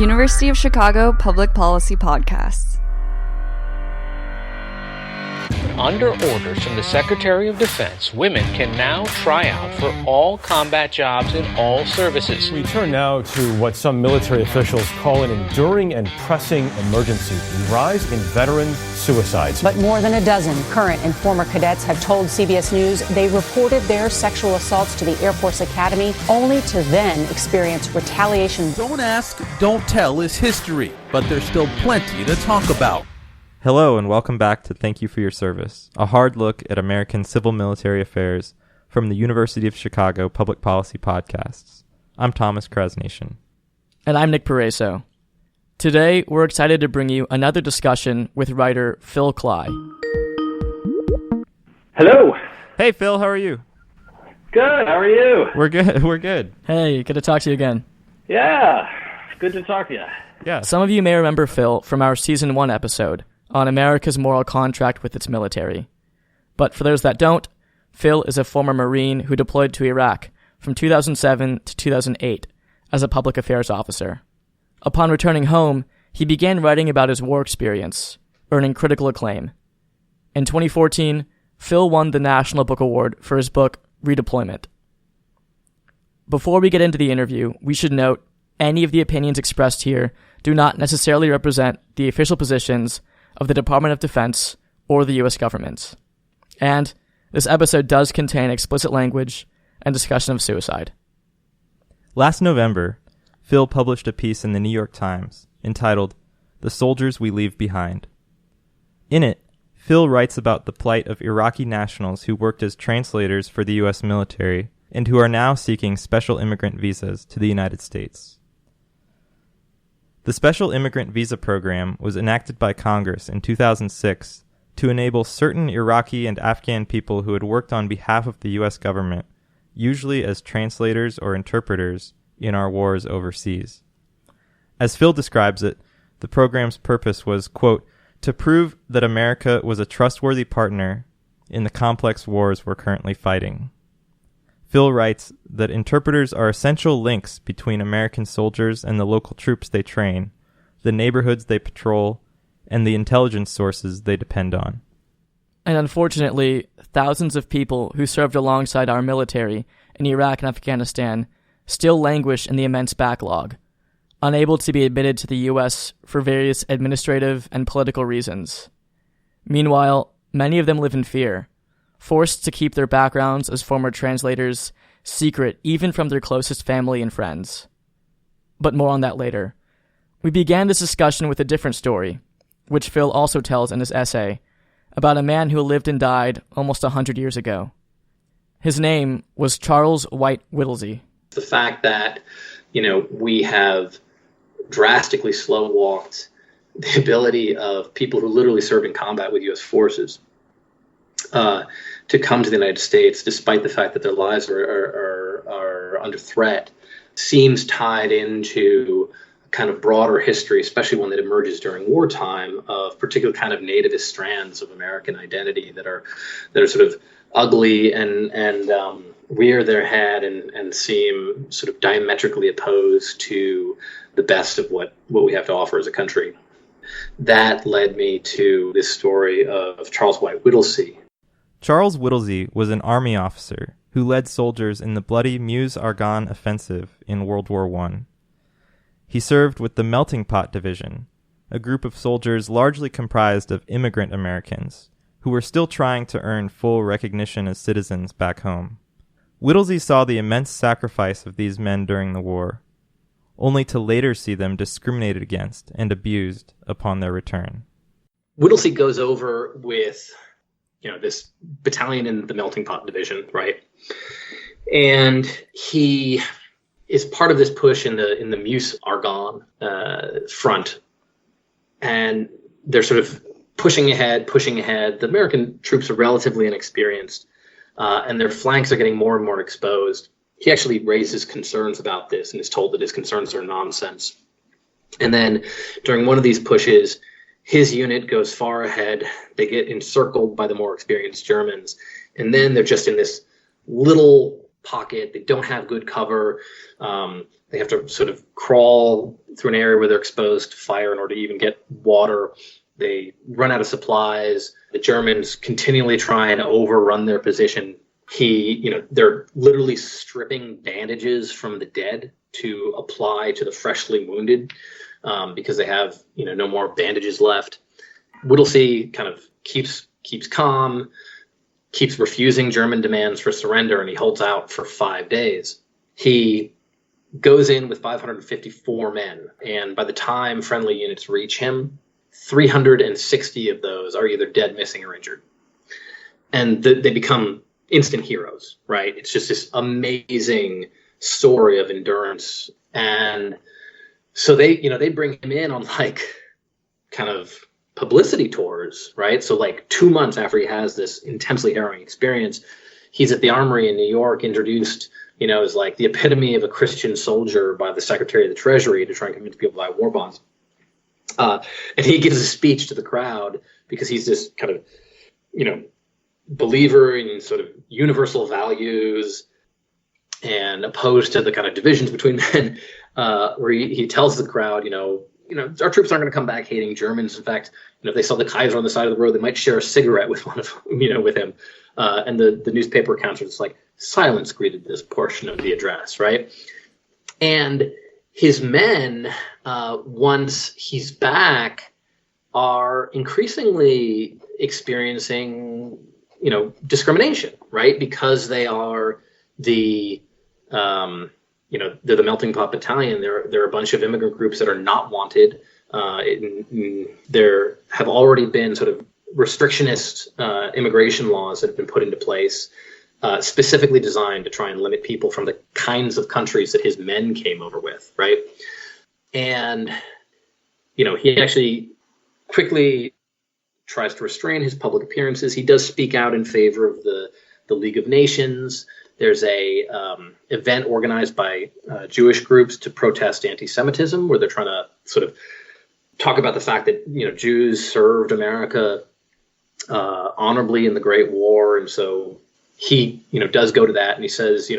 University of Chicago Public Policy Podcasts. Under orders from the Secretary of Defense, women can now try out for all combat jobs in all services. We turn now to what some military officials call an enduring and pressing emergency, the rise in veteran suicides. But more than a dozen current and former cadets have told CBS News they reported their sexual assaults to the Air Force Academy only to then experience retaliation. Don't ask, don't tell is history, but there's still plenty to talk about. Hello and welcome back to Thank You for Your Service, a hard look at American civil military affairs from the University of Chicago Public Policy Podcasts. I'm Thomas Krasnation. And I'm Nick Pareso. Today, we're excited to bring you another discussion with writer Phil Klay. Hello. Hey Phil, how are you? Good, how are you? We're good. Hey, good to talk to you again. Yeah, good to talk to you. Yeah. Some of you may remember Phil from our Season 1 episode on America's moral contract with its military. But for those that don't, Phil is a former Marine who deployed to Iraq from 2007 to 2008 as a public affairs officer. Upon returning home, he began writing about his war experience, earning critical acclaim. In 2014, Phil won the National Book Award for his book, Redeployment. Before we get into the interview, we should note any of the opinions expressed here do not necessarily represent the official positions of the Department of Defense or the U.S. government. And this episode does contain explicit language and discussion of suicide. Last November, Phil published a piece in the New York Times entitled The Soldiers We Leave Behind. In it, Phil writes about the plight of Iraqi nationals who worked as translators for the U.S. military and who are now seeking special immigrant visas to the United States. The Special Immigrant Visa Program was enacted by Congress in 2006 to enable certain Iraqi and Afghan people who had worked on behalf of the U.S. government, usually as translators or interpreters, in our wars overseas. As Phil describes it, the program's purpose was, quote, to prove that America was a trustworthy partner in the complex wars we're currently fighting. Phil writes that interpreters are essential links between American soldiers and the local troops they train, the neighborhoods they patrol, and the intelligence sources they depend on. And unfortunately, thousands of people who served alongside our military in Iraq and Afghanistan still languish in the immense backlog, unable to be admitted to the U.S. for various administrative and political reasons. Meanwhile, many of them live in fear, forced to keep their backgrounds as former translators secret even from their closest family and friends. But more on that later. We began this discussion with a different story, which Phil also tells in his essay, about a man who lived and died almost 100 years ago. His name was Charles White Whittlesey. The fact that, we have drastically slow-walked the ability of people who literally served in combat with U.S. forces to come to the United States, despite the fact that their lives are under threat, seems tied into a kind of broader history, especially one that emerges during wartime, of particular kind of nativist strands of American identity that are sort of ugly and rear their head and seem sort of diametrically opposed to the best of what we have to offer as a country. That led me to this story of Charles White Whittlesey. Charles Whittlesey was an army officer who led soldiers in the bloody Meuse-Argonne offensive in World War I. He served with the Melting Pot Division, a group of soldiers largely comprised of immigrant Americans who were still trying to earn full recognition as citizens back home. Whittlesey saw the immense sacrifice of these men during the war, only to later see them discriminated against and abused upon their return. Whittlesey goes over with this battalion in the Melting Pot Division, right? And he is part of this push in the Meuse-Argonne front. And they're sort of pushing ahead. The American troops are relatively inexperienced, and their flanks are getting more and more exposed. He actually raises concerns about this and is told that his concerns are nonsense. And then during one of these pushes, his unit goes far ahead. They get encircled by the more experienced Germans. And then they're just in this little pocket. They don't have good cover. They have to sort of crawl through an area where they're exposed to fire in order to even get water. They run out of supplies. The Germans continually try and overrun their position. They're literally stripping bandages from the dead to apply to the freshly wounded because they have, no more bandages left. Whittlesey kind of keeps calm, keeps refusing German demands for surrender, and he holds out for 5 days. He goes in with 554 men, and by the time friendly units reach him, 360 of those are either dead, missing, or injured. And they become instant heroes, right? It's just this amazing story of endurance. And so they bring him in on kind of publicity tours, right? So 2 months after he has this intensely harrowing experience, he's at the Armory in New York, introduced, as the epitome of a Christian soldier by the Secretary of the Treasury to try and convince people to buy war bonds. And he gives a speech to the crowd because he's this kind of, believer in sort of universal values and opposed to the kind of divisions between men, where he tells the crowd, our troops aren't going to come back hating Germans. In fact, if they saw the Kaiser on the side of the road, they might share a cigarette with with him. And the newspaper accounts are just silence greeted this portion of the address, right? And his men, once he's back, are increasingly experiencing, discrimination, right? Because they are they're the melting pot battalion. There are a bunch of immigrant groups that are not wanted. There have already been sort of restrictionist immigration laws that have been put into place, specifically designed to try and limit people from the kinds of countries that his men came over with, right? And, he actually quickly tries to restrain his public appearances. He does speak out in favor of the League of Nations. There's a event organized by Jewish groups to protest anti-Semitism, where they're trying to sort of talk about the fact that, Jews served America honorably in the Great War. And so he, does go to that, and he says,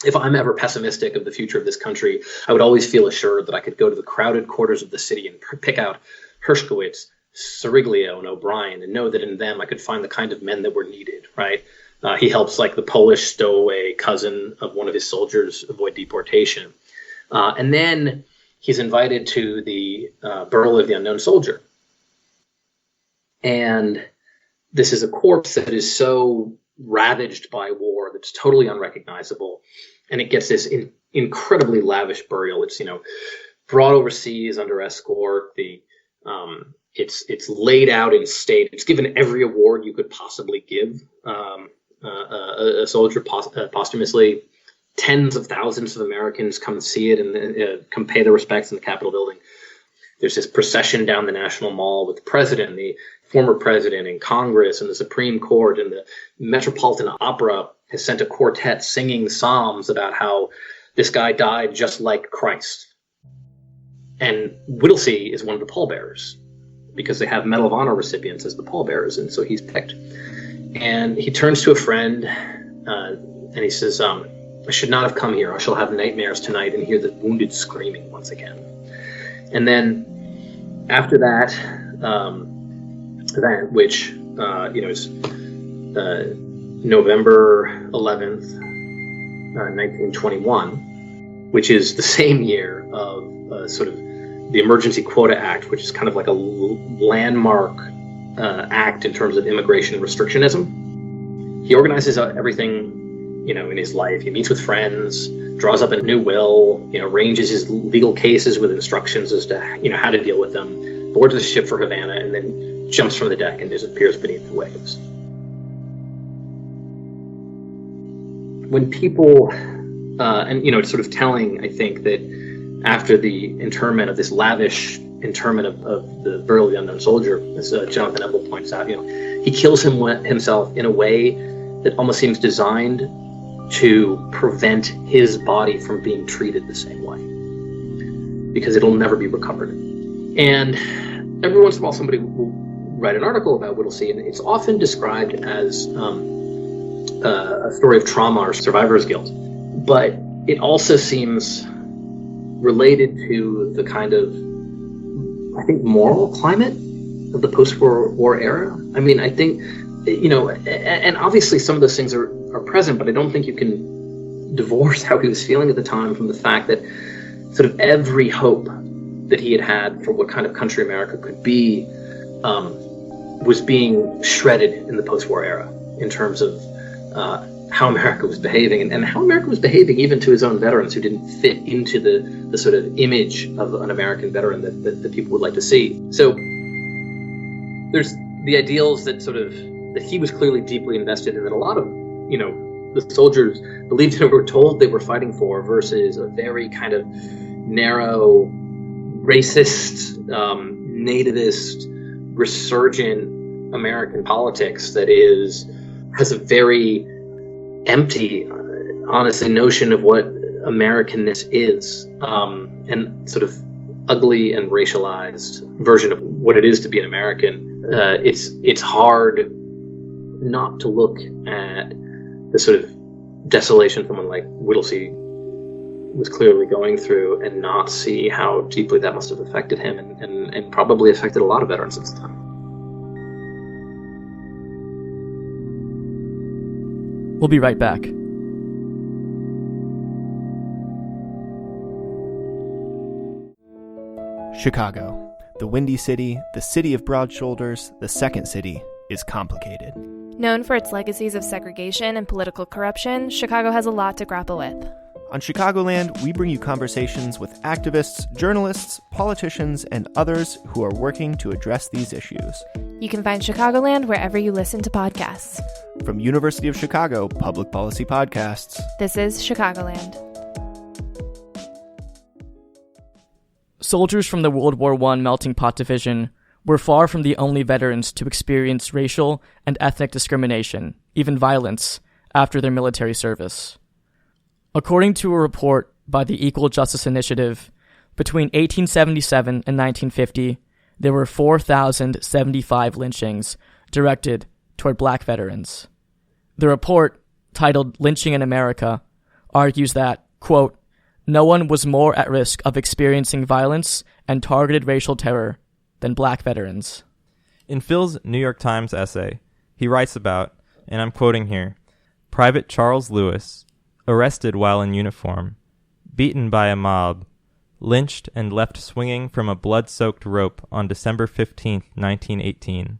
if I'm ever pessimistic of the future of this country, I would always feel assured that I could go to the crowded quarters of the city and pick out Hershkowitz, Siriglio, and O'Brien, and know that in them I could find the kind of men that were needed, right? He helps the Polish stowaway cousin of one of his soldiers avoid deportation. And then he's invited to the burial of the unknown soldier. And this is a corpse that is so ravaged by war that's totally unrecognizable. And it gets this incredibly lavish burial. It's, brought overseas under escort. It's laid out in state. It's given every award you could possibly give a soldier posthumously. Tens of thousands of Americans come see it and come pay their respects in the Capitol building. There's this procession down the National Mall with the president, the former president, and Congress, and the Supreme Court, and the Metropolitan Opera has sent a quartet singing psalms about how this guy died just like Christ. And Whittlesey is one of the pallbearers, because they have Medal of Honor recipients as the pallbearers, and so he's picked. And he turns to a friend, and he says, I should not have come here. I shall have nightmares tonight and hear the wounded screaming once again. And then after that event, which is November 11th, 1921, which is the same year of sort of the Emergency Quota Act, which is kind of like a landmark act in terms of immigration restrictionism. He organizes everything, in his life. He meets with friends, draws up a new will, arranges his legal cases with instructions as to, how to deal with them, boards the ship for Havana, and then jumps from the deck and disappears beneath the waves. When people, it's sort of telling, I think, that after the interment of this lavish interment of the burial of the unknown soldier, as Jonathan Ebel points out, he kills himself in a way that almost seems designed to prevent his body from being treated the same way, because it'll never be recovered. And every once in a while somebody will write an article about Whittlesey, and it's often described as a story of trauma or survivor's guilt. But it also seems related to the kind of, I think, moral climate of the post-war era. I mean, I think, and obviously some of those things are present, but I don't think you can divorce how he was feeling at the time from the fact that sort of every hope that he had for what kind of country America could be was being shredded in the post-war era in terms of how America was behaving, and how America was behaving even to his own veterans who didn't fit into the sort of image of an American veteran that people would like to see. So there's the ideals that he was clearly deeply invested in, that a lot of, the soldiers believed in or were told they were fighting for, versus a very kind of narrow, racist, nativist, resurgent American politics that has a very empty, honestly, notion of what Americanness is, and sort of ugly and racialized version of what it is to be an American. It's hard not to look at the sort of desolation someone like Whittlesey was clearly going through and not see how deeply that must have affected him, and probably affected a lot of veterans at the time. We'll be right back. Chicago, the Windy City, the city of broad shoulders, the second city, is complicated. Known for its legacies of segregation and political corruption, Chicago has a lot to grapple with. On Chicagoland, we bring you conversations with activists, journalists, politicians, and others who are working to address these issues. You can find Chicagoland wherever you listen to podcasts. From University of Chicago Public Policy Podcasts, this is Chicagoland. Soldiers from the World War I Melting Pot Division were far from the only veterans to experience racial and ethnic discrimination, even violence, after their military service. According to a report by the Equal Justice Initiative, between 1877 and 1950, there were 4,075 lynchings directed toward black veterans. The report, titled Lynching in America, argues that, quote, no one was more at risk of experiencing violence and targeted racial terror than black veterans. In Phil's New York Times essay, he writes about, and I'm quoting here, Private Charles Lewis, arrested while in uniform, beaten by a mob, lynched and left swinging from a blood-soaked rope on December 15, 1918,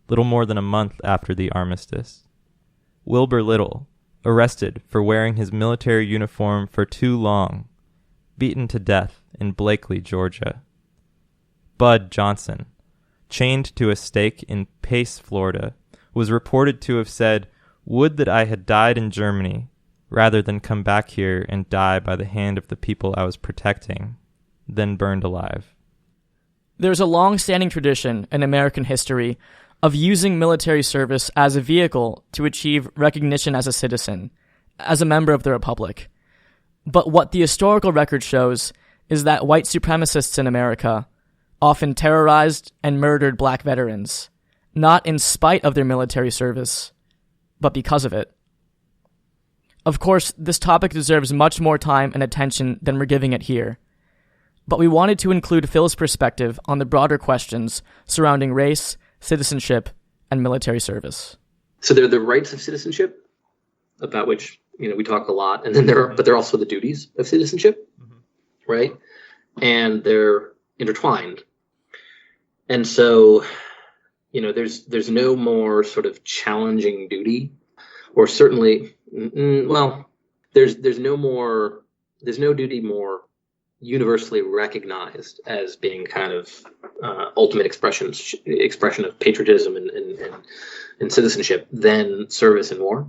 little more than a month after the armistice. Wilbur Little, arrested for wearing his military uniform for too long, beaten to death in Blakely, Georgia. Bud Johnson, chained to a stake in Pace, Florida, was reported to have said, "Would that I had died in Germany, rather than come back here and die by the hand of the people I was protecting, then burned alive." There's a long-standing tradition in American history of using military service as a vehicle to achieve recognition as a citizen, as a member of the Republic. But what the historical record shows is that white supremacists in America often terrorized and murdered black veterans, not in spite of their military service, but because of it. Of course, this topic deserves much more time and attention than we're giving it here. But we wanted to include Phil's perspective on the broader questions surrounding race, citizenship, and military service. So there are the rights of citizenship, about which we talk a lot, and then there are also the duties of citizenship, right? And they're intertwined. And so, there's no more sort of challenging duty, or certainly, there's no duty more universally recognized as being kind of ultimate expression of patriotism and citizenship than service in war.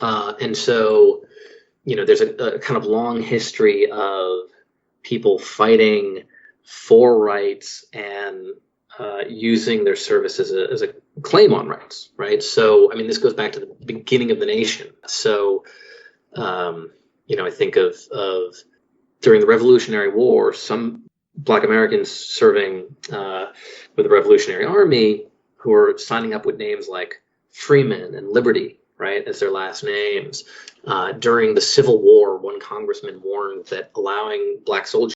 And so, there's a kind of long history of people fighting for rights and using their service as a claim on rights, right? So, this goes back to the beginning of the nation. So, I think of during the Revolutionary War, some Black Americans serving with the Revolutionary Army who were signing up with names like Freeman and Liberty, right, as their last names. During the Civil War, one congressman warned that allowing black soldiers